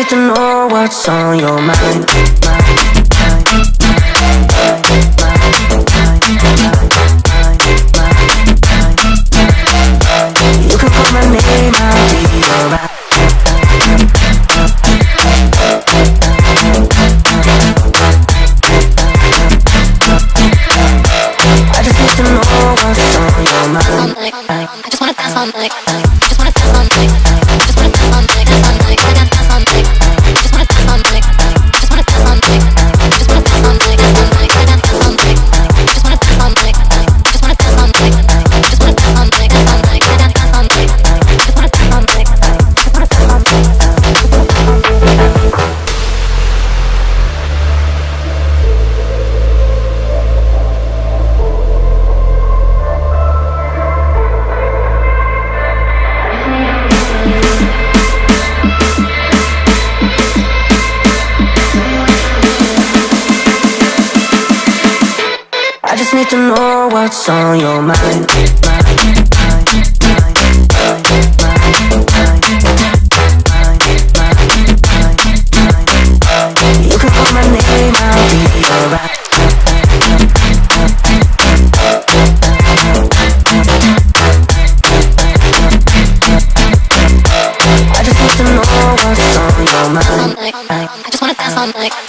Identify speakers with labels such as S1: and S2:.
S1: to know what's on your mind. You can call my name, I'll be alright. I just need to know what's on your mind.
S2: I just wanna dance all night. Just wanna dance all night. Just wanna dance all night. Dance all night. I got dance all night. Just wanna dance all night. Just wanna dance all night. Just wanna dance all night. Dance all night. I got dance all night. Just wanna dance all night. Just wanna dance all night. Just wanna dance all night. Dance all night. I got dance all night. Just wanna dance all night. Just wanna dance all night.
S1: I just need to know what's on your mind. You can call my name, I'll be alright. I just need to know what's on your mind.
S2: I just wanna dance all night.